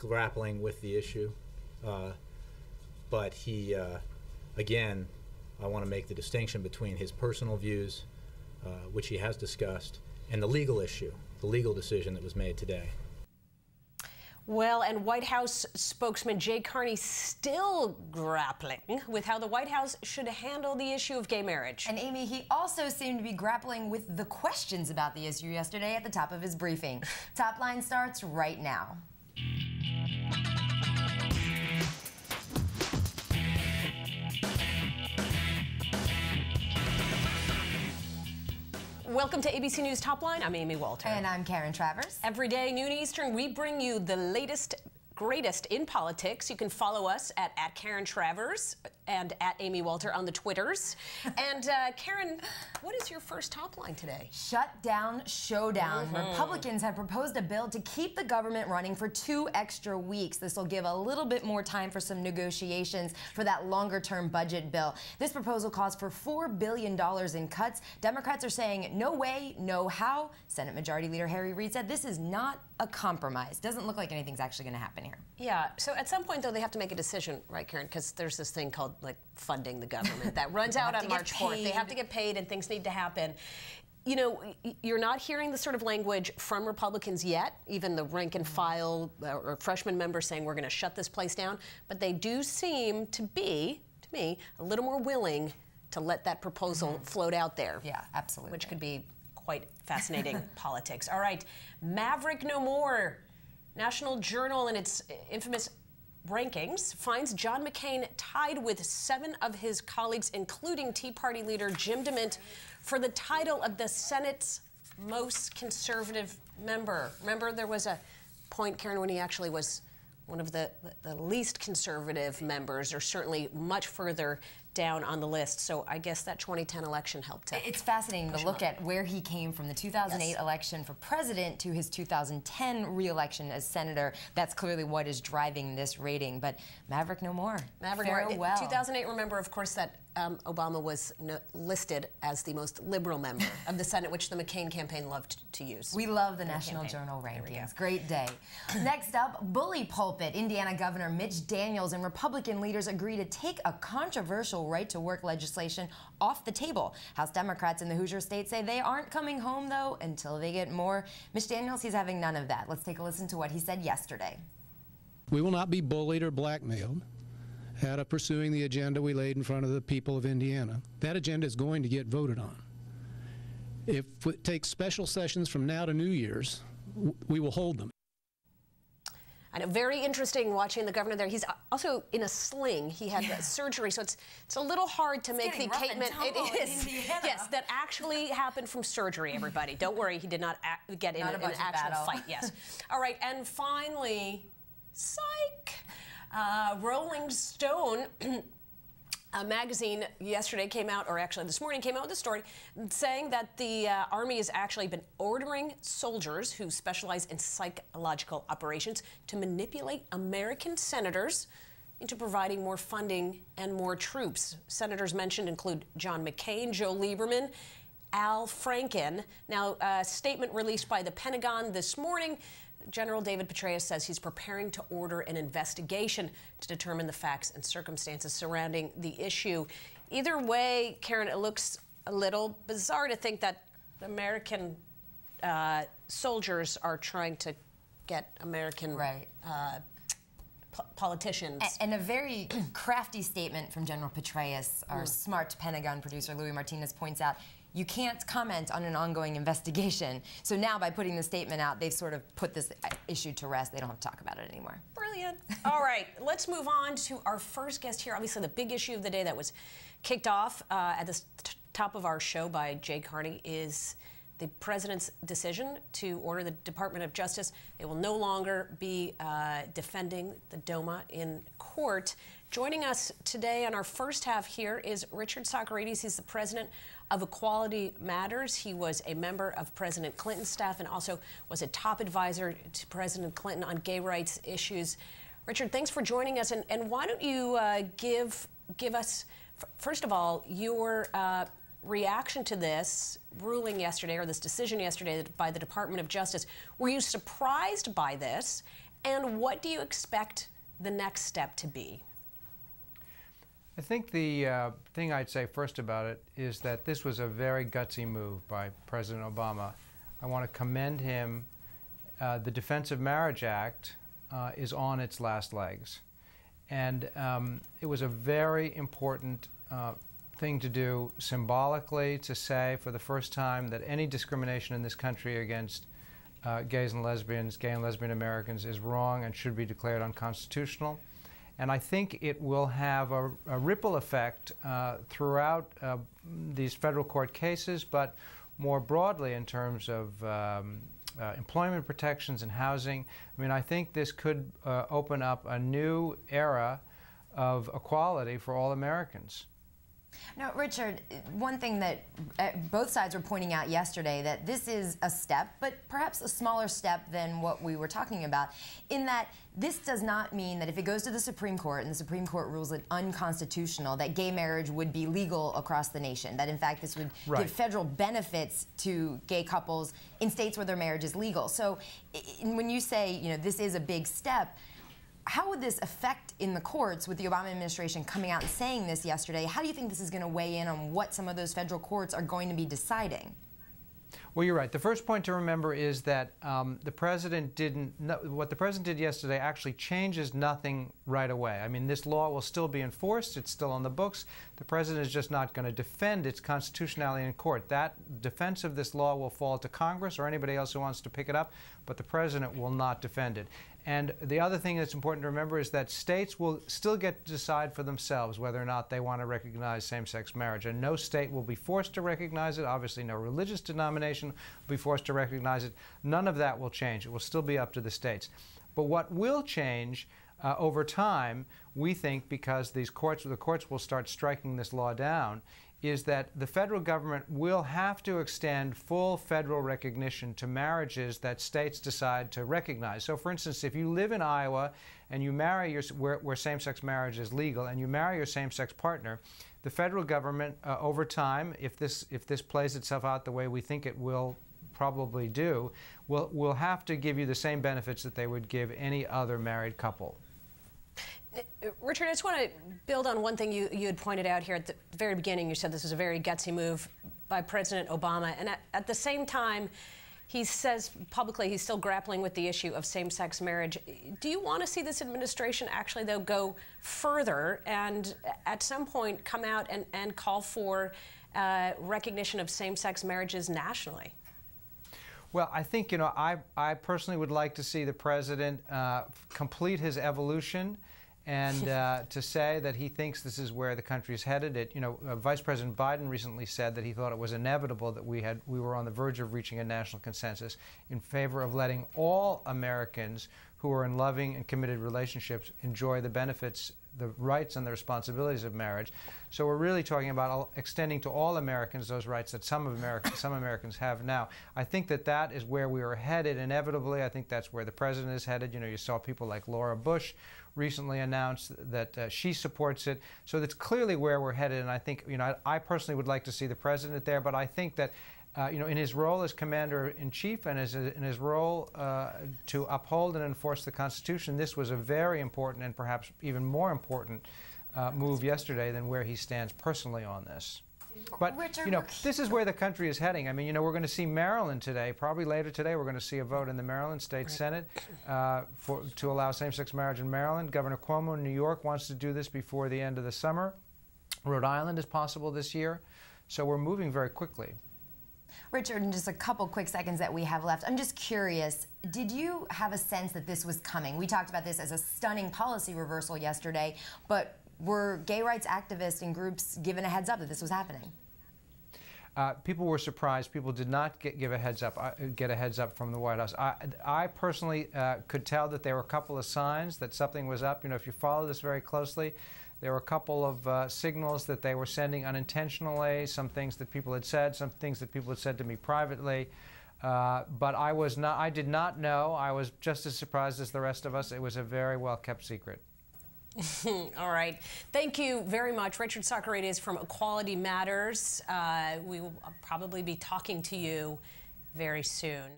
grappling with the issue, but he, again, I want to make the distinction between his personal views, which he has discussed, and the legal issue, the legal decision that was made today. Well, and White House spokesman Jay Carney still grappling with how the White House should handle the issue of gay marriage. And Amy, he also seemed to be grappling with the questions about the issue yesterday at the top of his briefing. Top Line starts right now. Welcome to ABC News Top Line. I'm Amy Walter. And I'm Karen Travers. Every day, noon Eastern, we bring you the latest, greatest in politics. You can follow us at Karen Travers and at Amy Walter on the Twitters. And Karen, what is your first top line today? Shutdown showdown. Republicans have proposed a bill to keep the government running for 2 extra weeks. This will give a little bit more time for some negotiations for that longer-term budget bill. This proposal calls for $4 billion in cuts. Democrats are saying no way, no how. Senate Majority Leader Harry Reid said this is not a compromise. Doesn't look like anything's actually going to happen here. Yeah, so at some point, though, they have to make a decision, right, Karen? Because there's this thing called, like, funding the government that runs out on March 4th. They have to get paid and things need to happen. You know, you're not hearing the sort of language from Republicans yet, even the rank and file or freshman members saying we're going to shut this place down. But they do seem to be, to me, a little more willing to let that proposal float out there. Yeah, absolutely. Which could be quite fascinating politics. All right, Maverick No More. National Journal, in its infamous rankings, finds John McCain tied with 7 of his colleagues, including Tea Party leader Jim DeMint, for the title of the Senate's most conservative member. Remember, there was a point, Karen, when he actually was one of the least conservative members, or certainly much further down on the list. So I guess that 2010 election helped to. It's fascinating to look at where he came from the 2008 election for president to his 2010 re-election as senator. That's clearly what is driving this rating. But Maverick No More. Maverick Farewell. 2008, remember, of course, that Obama was listed as the most liberal member of the Senate, which the McCain campaign loved to use. We love the National Journal rankings. Great day. Next up, bully pulpit. Indiana Governor Mitch Daniels and Republican leaders agree to take a controversial right-to-work legislation off the table. House Democrats in the Hoosier state say they aren't coming home, though, until they get more. Mitch Daniels, he's having none of that. Let's take a listen to what he said yesterday. We will not be bullied or blackmailed out of pursuing the agenda we laid in front of the people of Indiana. That agenda is going to get voted on. If it takes special sessions from now to New Year's, we will hold them. And very interesting watching the governor there. He's also in a sling. He had surgery, so it's a little hard to make the statement. It is. Yes, that actually happened from surgery, everybody. Don't worry, he did not get in an actual fight. Yes. All right, and finally, psych. Rolling Stone magazine yesterday came out, or actually this morning came out with a story saying that the Army has actually been ordering soldiers who specialize in psychological operations to manipulate American senators into providing more funding and more troops. Senators mentioned include John McCain, Joe Lieberman, Al Franken. Now, a statement released by the Pentagon this morning, General David Petraeus says he's preparing to order an investigation to determine the facts and circumstances surrounding the issue. Either way, Karen, it looks a little bizarre to think that American soldiers are trying to get American politicians. And a very crafty statement from General Petraeus, our smart Pentagon producer Louis Martinez points out, you can't comment on an ongoing investigation. So now by putting the statement out, they've sort of put this issue to rest. They don't have to talk about it anymore. Brilliant. All right, let's move on to our first guest here. Obviously, the big issue of the day that was kicked off at the top of our show by Jay Carney is the president's decision to order the Department of Justice. They will no longer be defending the DOMA in court. Joining us today on our first half here is Richard Socarides. He's the president of Equality Matters. He was a member of President Clinton's staff and also was a top advisor to President Clinton on gay rights issues. Richard, thanks for joining us. And why don't you give us, first of all, your reaction to this ruling yesterday, or this decision yesterday by the Department of Justice. Were you surprised by this? And what do you expect the next step to be? I think the thing I'd say first about it is that this was a very gutsy move by President Obama. I want to commend him. The Defense of Marriage Act is on its last legs. And it was a very important thing to do symbolically, to say for the first time that any discrimination in this country against gays and lesbians, gay and lesbian Americans, is wrong and should be declared unconstitutional. And I think it will have a ripple effect throughout these federal court cases, but more broadly in terms of employment protections and housing. I mean, I think this could open up a new era of equality for all Americans. Now, Richard, one thing that both sides were pointing out yesterday, that this is a step, but perhaps a smaller step than what we were talking about, in that this does not mean that if it goes to the Supreme Court and the Supreme Court rules it unconstitutional, that gay marriage would be legal across the nation, that in fact this would give federal benefits to gay couples in states where their marriage is legal. So when you say, you know, this is a big step, how would this affect in the courts with the Obama administration coming out and saying this yesterday? How do you think this is going to weigh in on what some of those federal courts are going to be deciding? Well, you're right. The first point to remember is that the president what the president did yesterday actually changes nothing right away. I mean, this law will still be enforced. It's still on the books. The president is just not going to defend its constitutionality in court. That defense of this law will fall to Congress or anybody else who wants to pick it up, but the president will not defend it. And the other thing that's important to remember is that states will still get to decide for themselves whether or not they want to recognize same-sex marriage. And no state will be forced to recognize it. Obviously, no religious denomination will be forced to recognize it. None of that will change. It will still be up to the states. But what will change over time, we think, because the courts will start striking this law down, is that the federal government will have to extend full federal recognition to marriages that states decide to recognize. So, for instance, if you live in Iowa and you marry where same-sex marriage is legal, and you marry your same-sex partner, the federal government, over time, if this plays itself out the way we think it will probably do, will have to give you the same benefits that they would give any other married couple. Richard, I just want to build on one thing you had pointed out here at the very beginning. You said this was a very gutsy move by President Obama. And at the same time, he says publicly he's still grappling with the issue of same-sex marriage. Do you want to see this administration actually, though, go further and at some point come out and call for recognition of same-sex marriages nationally? Well, I think, you know, I personally would like to see the president complete his evolution and to say that he thinks this is where the country is headed. Vice President Biden recently said that he thought it was inevitable that we were on the verge of reaching a national consensus in favor of letting all Americans who are in loving and committed relationships enjoy the benefits, the rights and the responsibilities of marriage. So we're really talking about extending to all Americans those rights that some Americans have now. I think that is where we are headed inevitably. I think that's where the president is headed. You know, you saw people like Laura Bush recently announced that she supports it. So that's clearly where we're headed. And I think, you know, I personally would like to see the president there, but I think that you know, in his role as Commander-in-Chief and in his role to uphold and enforce the Constitution, this was a very important and perhaps even more important move yesterday than where he stands personally on this. But, Richard, you know, this is where the country is heading. I mean, you know, we're going to see Maryland today, probably later today, we're going to see a vote in the Maryland State Senate to allow same-sex marriage in Maryland. Governor Cuomo in New York wants to do this before the end of the summer. Rhode Island is possible this year. So we're moving very quickly. Richard, in just a couple quick seconds that we have left, I'm just curious, did you have a sense that this was coming? We talked about this as a stunning policy reversal yesterday, but were gay rights activists and groups given a heads up that this was happening? People were surprised. People did not get a heads up from the White House. I personally could tell that there were a couple of signs that something was up. You know, if you follow this very closely, there were a couple of signals that they were sending unintentionally, some things that people had said, some things that people had said to me privately. But I did not know. I was just as surprised as the rest of us. It was a very well-kept secret. All right. Thank you very much. Richard Socarides from Equality Matters. We will probably be talking to you very soon.